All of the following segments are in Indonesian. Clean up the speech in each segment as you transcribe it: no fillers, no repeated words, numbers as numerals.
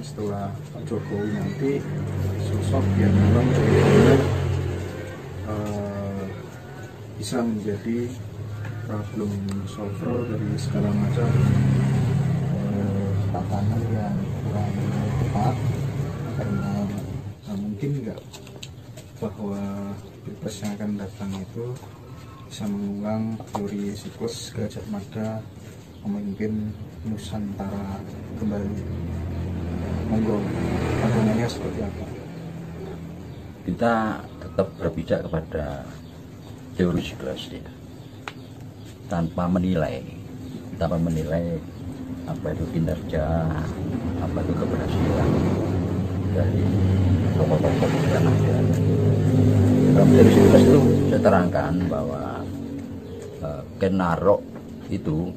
setelah Pak Jokowi nanti sosok yang memang benar-benar bisa menjadi problem solver dari segala macam tatanan yang kurang tepat, karena mungkin nggak bahwa pilpres yang akan datang itu bisa mengulang teori siklus Gajah Mada memimpin Nusantara kembali. Monggo, pandangannya seperti apa? Kita tetap berpijak kepada teori siklus ya, tanpa menilai apa itu kinerja, apa itu keberhasilan dari tokoh-tokoh yang ada. Dalam teori siklus itu saya terangkan bahwa Ken Arok itu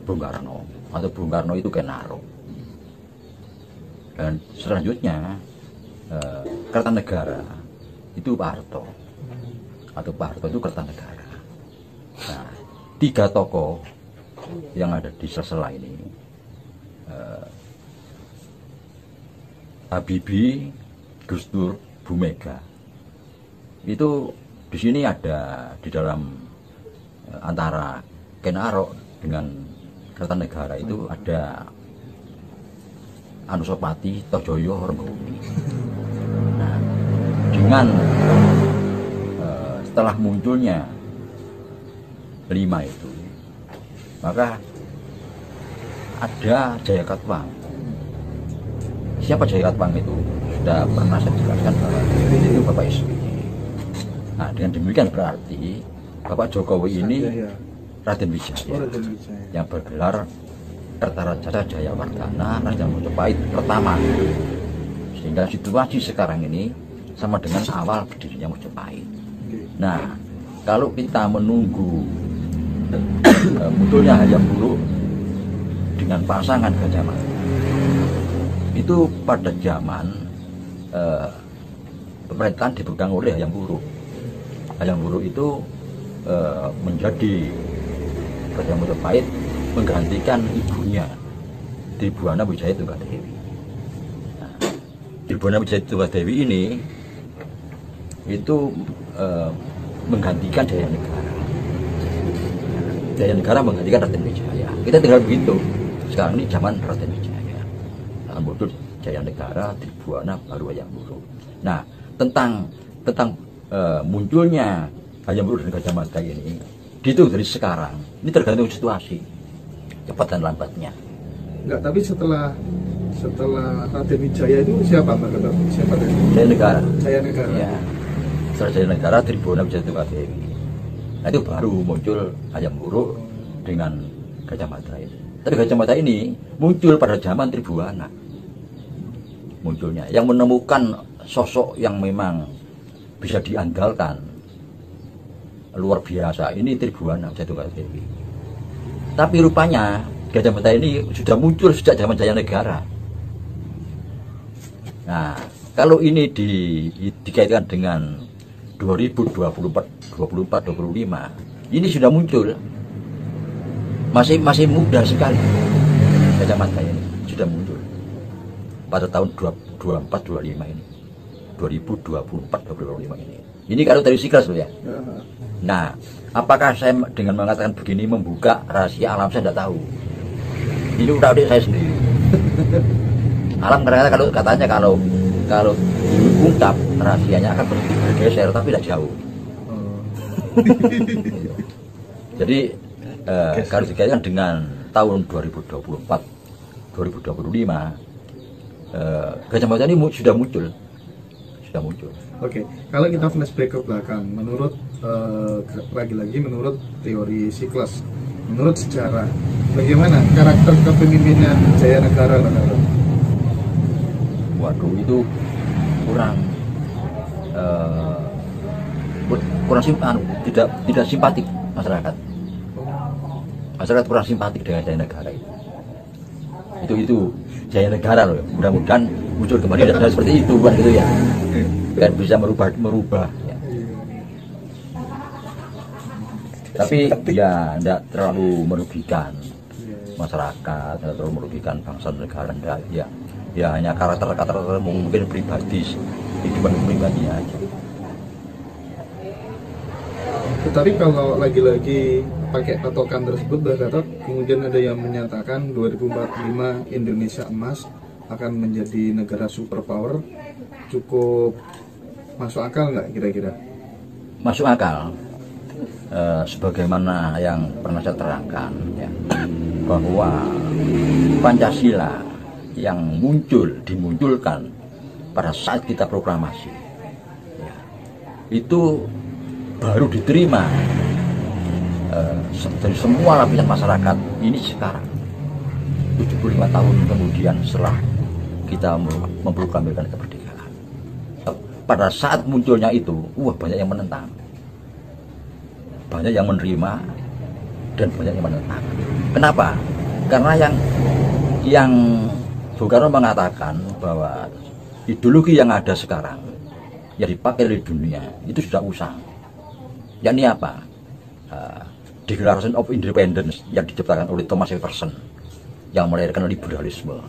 Bung Karno, atau Bung Karno itu Ken Arok. Dan selanjutnya Kertanegara itu Pak Harto, atau Pak Harto itu Kertanegara. Nah, 3 tokoh yang ada di sela-sela ini, Habibie, Gus Dur, Bu Mega, itu di sini ada di dalam antara Ken Arok dengan Kertanegara itu ada Anusapati, Tojoyo, Hormoni. Nah, dengan setelah munculnya 5 itu, maka ada Jaya Katwang. Siapa Jaya Katwang itu? Sudah pernah saya jelaskan bahwa itu Bapak SBY. Nah, dengan demikian berarti Bapak Jokowi ini Raden Wijaya, yang bergelar Kertaraja Jayawardana Raja Majapahit pertama. Sehingga situasi sekarang ini sama dengan awal berdirinya Majapahit. Nah, kalau kita menunggu munculnya Hayam Wuruk dengan pasangan Gajah Mada, itu pada zaman pemerintahan dipegang oleh Hayam Wuruk. Hayam Wuruk itu menjadi Raja Majapahit, menggantikan ibunya Tribuana Wijaya Tunggadewi. Nah, Tribuana Wijaya Tunggadewi ini itu menggantikan Jaya Negara. Jaya Negara menggantikan Raden Wijaya. Kita tinggal begitu. Sekarang ini zaman Raden Wijaya. Akan muncul Jaya Negara, Tribuana, baru Hayam Wuruk. Nah, tentang munculnya Hayam Wuruk dan Gajah Mada ini dihitung dari sekarang. Ini tergantung situasi, cepat dan lambatnya. Enggak, tapi setelah Raden Wijaya itu siapa Mbak? Siapa tadi? Jaya Negara. Jaya Negara. Ya. Setelah Jaya Negara, Tribuana Wijaya Tunggadewi. Nah, itu baru muncul Hayam Wuruk dengan Gajah Mada ini. Tapi Gajah Mada ini muncul pada zaman Tribuana. Munculnya yang menemukan sosok yang memang bisa diandalkan luar biasa, ini Tribuana Wijaya Tunggadewi. Tapi rupanya Gajah Mada ini sudah muncul sejak zaman Jaya Negara. Nah, kalau ini dikaitkan dengan 2024, 25, ini sudah muncul. Masih muda sekali Gajah Mada ini sudah muncul pada tahun 24, 25 ini. 2024, 2025 ini. Ini kalau dari siklus loh ya. Nah, apakah saya dengan mengatakan begini membuka rahasia alam, saya tidak tahu. Ini udah adik saya sendiri. Alam ternyata katanya kalau diungkap rahasianya akan bergeser, tapi tidak jauh. Jadi kalau dikaitkan dengan tahun 2024, 2025, Gajah Mada ini sudah muncul. Oke, kalau kita flashback ke belakang, menurut lagi-lagi menurut teori siklus, menurut sejarah, bagaimana karakter kepemimpinan Jaya Negara? Waduh, itu kurang tidak simpatik masyarakat. Masyarakat kurang simpatik dengan Jaya Negara itu Jaya Negara loh. Mudah-mudahan muncul kembali dan seperti itu kan gitu ya. Kan bisa merubah ya. Tapi ya tidak terlalu merugikan masyarakat, tidak terlalu merugikan bangsa dan negara, enggak ya. ya hanya karakter-karakter mungkin pribadi, kehidupan pribadinya aja. Tetapi kalau lagi-lagi pakai patokan tersebut, Mbak Gatot, kemudian ada yang menyatakan 2045 Indonesia emas akan menjadi negara superpower, cukup masuk akal nggak kira-kira? Masuk akal. Sebagaimana yang pernah saya terangkan ya, bahwa Pancasila yang dimunculkan pada saat kita proklamasi ya, itu baru diterima dari semua lapisan masyarakat ini sekarang 75 tahun kemudian setelah kita memproklamirkan kemerdekaan. Pada saat munculnya itu banyak yang menentang, banyak yang menerima, dan banyak yang menentang. Kenapa? Karena yang Bung Karno mengatakan bahwa ideologi yang ada sekarang yang dipakai oleh dunia itu sudah usang. Yakni apa? Declaration of Independence yang diciptakan oleh Thomas Jefferson yang melahirkan liberalisme,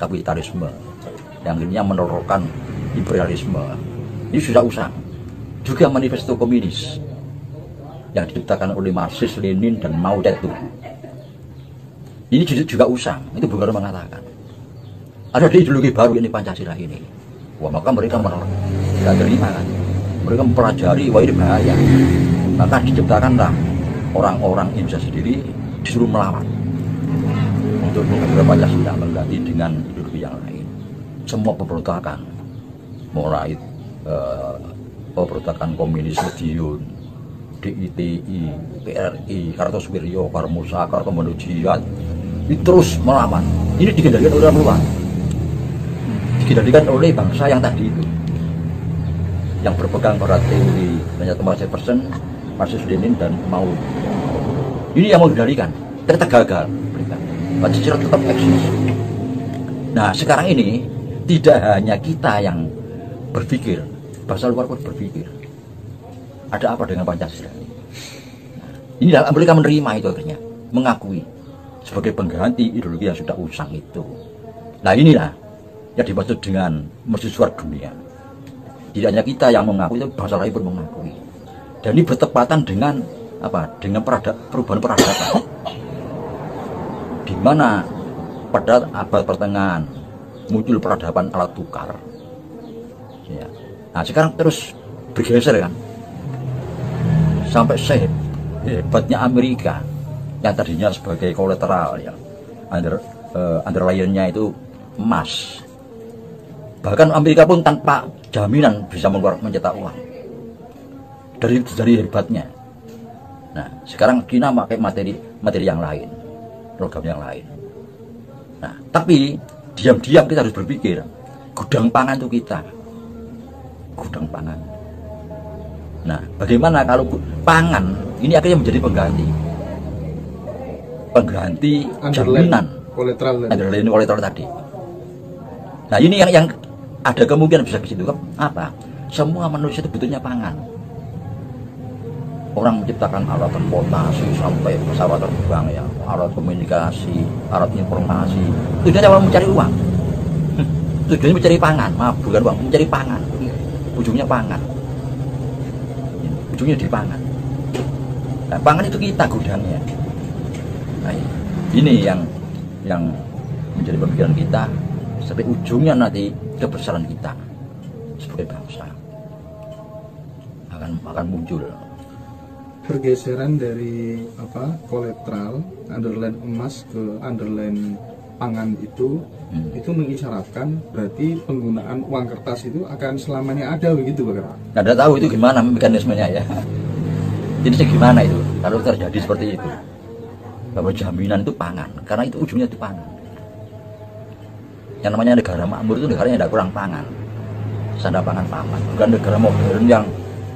kapitalisme, yang akhirnya menerorkan imperialisme. Ini sudah usang. Juga manifesto komunis yang diciptakan oleh Marxis, Lenin, dan Mao Zedong. Ini juga usang. Itu Bung Karno mengatakan. Ada di ideologi baru ini Pancasila ini. Wah, maka mereka menolak. Tidak terima kan. Mereka mempelajari, wah ini bahaya. Maka diciptakanlah orang-orang Indonesia sendiri disuruh melawan untuk mengambil Pancasila mengganti dengan ideologi yang lain. Semua pemberontakan, mulai pemberontakan komunis, Madiun, DITI, PRI, Kartosuwiryo, Karmusa, Kartomono Jihad, itu terus melawan. Ini dikendalikan oleh orang luar, dikendalikan oleh bangsa yang tadi itu, yang berpegang pada teori Thomas Jefferson, Marxis, Lenin, dan Mao. Ini yang mau dikendalikan, ternyata gagal. Pancasila tetap eksis. Nah sekarang ini tidak hanya kita yang berpikir, bangsa luar pun berpikir. Ada apa dengan Pancasila ini? Ini mereka menerima itu akhirnya, mengakui sebagai pengganti ideologi yang sudah usang itu. Nah inilah yang dimaksud dengan mercusuar dunia. Tidak hanya kita yang mengakui, itu bangsa lain pun mengakui. Dan ini bertepatan dengan apa? Dengan perubahan peradaban. Di mana pada abad pertengahan muncul peradaban alat tukar. Ya. Nah sekarang terus bergeser kan, sampai hebatnya Amerika yang tadinya sebagai kolateral ya, underlyingnya itu emas. Bahkan Amerika pun tanpa jaminan bisa mencetak uang dari hebatnya. Nah sekarang China pakai materi yang lain, program yang lain. Nah tapi diam-diam kita harus berpikir, gudang pangan itu kita, gudang pangan. Nah, bagaimana kalau pangan ini akhirnya menjadi pengganti jaminan kolateral tadi. Nah, ini yang ada kemungkinan bisa ke situ. Apa? Semua manusia itu butuhnya pangan. Orang menciptakan alat transportasi sampai pesawat terbang ya, alat komunikasi, alat informasi. Tujuannya apa? Mencari uang. Tujuannya mencari pangan, bukan uang, mencari pangan. Ujungnya pangan. Ujungnya di pangan. Nah, pangan itu kita gudangnya. Nah, ini yang menjadi pemikiran kita sampai ujungnya nanti kebesaran kita sebagai bangsa akan muncul. Pergeseran dari kolateral underline emas ke underline pangan itu mengisyaratkan berarti penggunaan uang kertas itu akan selamanya ada begitu Pak? Nggak ada tahu itu gimana mekanismenya ya. Jadi gimana itu kalau terjadi seperti itu, bahwa jaminan itu pangan, karena itu ujungnya itu pangan. Yang namanya negara makmur itu negara yang tidak kurang pangan, sanda pangan papan, bukan negara modern yang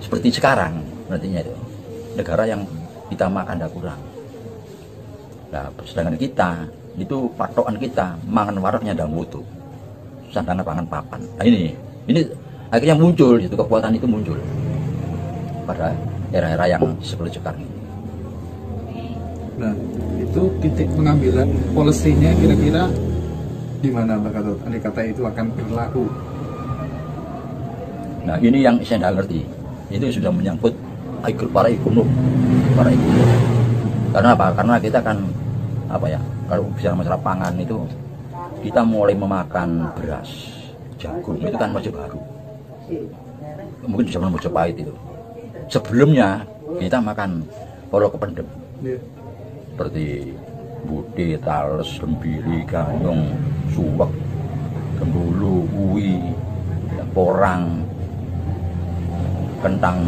seperti sekarang. Nantinya itu negara yang kita makan tidak kurang. Nah sedangkan kita itu patokan kita mangan waraknya dan mutu, sandangan pangan papan. Nah ini akhirnya muncul itu, kekuatan itu muncul pada era-era yang seperti sekarang ini. Nah itu titik pengambilan polisinya kira-kira Gimana Mbak Gatot? Andai kata itu akan berlaku. Nah ini yang saya tidak ngerti. Itu sudah menyangkut para ekonom. Karena apa? Karena kita kan apa ya? Kalau bicara masalah pangan itu kita mulai memakan beras, jagung itu kan masih baru. Mungkin zaman Majapahit itu. Sebelumnya kita makan polo kependem. Yeah. Seperti bude, tales, gembiri, gandong, suwek, gembulu, uwi, ya, porang, kentang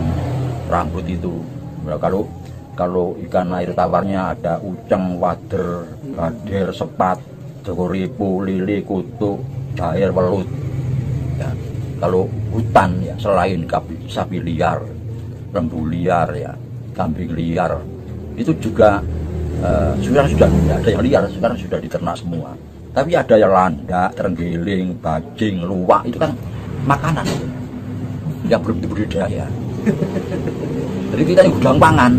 rambut itu. Nah, kalau ikan air tawarnya ada uceng, wader, gader, sepat, jokoripo, lele, kutu, jair, welut. Ya, kalau hutan ya selain sapi liar, lembu liar ya, kambing liar, itu juga sekarang sudah ada yang liar, sekarang sudah diternak semua. Tapi ada yang landak, terenggiling, bajing, luwak, itu kan makanan yang belum dibudidaya. Jadi kita ini gudang pangan.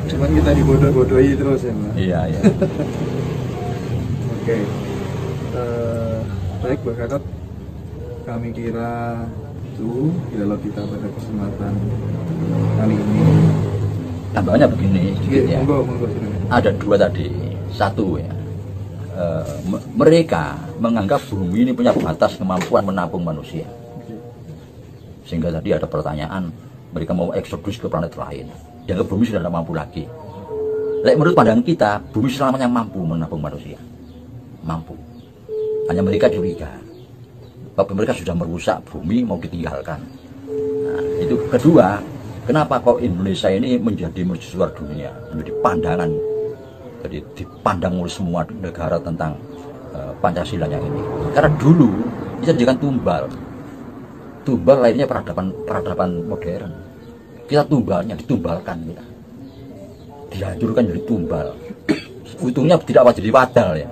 Cuman kita dibodoh-bodohi terus ya Mbak. Iya, iya. Oke. Baik Mbak Gatot, kami kira itu dialog kita pada kesempatan kali ini. Tambahnya begini sedikit ya. Monggo, silakan. Ada dua tadi. Satu ya, mereka menganggap bumi ini punya batas kemampuan menampung manusia. Sehingga tadi ada pertanyaan, mereka mau eksodus ke planet lain. Yang bumi sudah tidak mampu lagi. Menurut pandangan kita, bumi selamanya mampu menampung manusia. Mampu. Hanya mereka curiga. Bahwa mereka sudah merusak bumi, mau ditinggalkan. Nah, itu kedua, kenapa kok Indonesia ini menjadi mercusuar dunia, menjadi pandangan, jadi dipandang oleh semua negara tentang Pancasila yang ini. Karena dulu kita dijadikan tumbal lainnya peradaban modern. Kita tumbalnya, ditumbalkan kita, dihancurkan jadi tumbal. Untungnya tidak jadi wadal ya,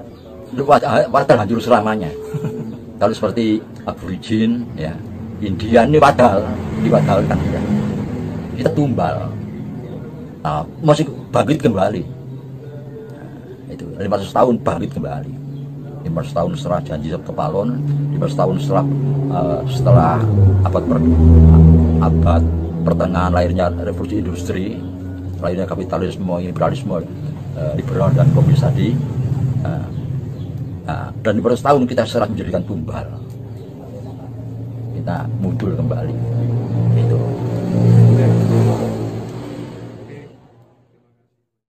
wadal hancur selamanya. Kalau seperti aborigin ya, Indian ini diwadalkan ya. Kita tumbal. Nah, masih bangkit kembali. Nah, itu 500 tahun bangkit kembali. 500 tahun setelah janji Kepalon, 500 tahun setelah abad pertengahan lahirnya revolusi industri, lahirnya kapitalisme, imperialisme, liberal dan komunis tadi. Dan 500 tahun kita serah menjadikan tumbal. Kita muncul kembali.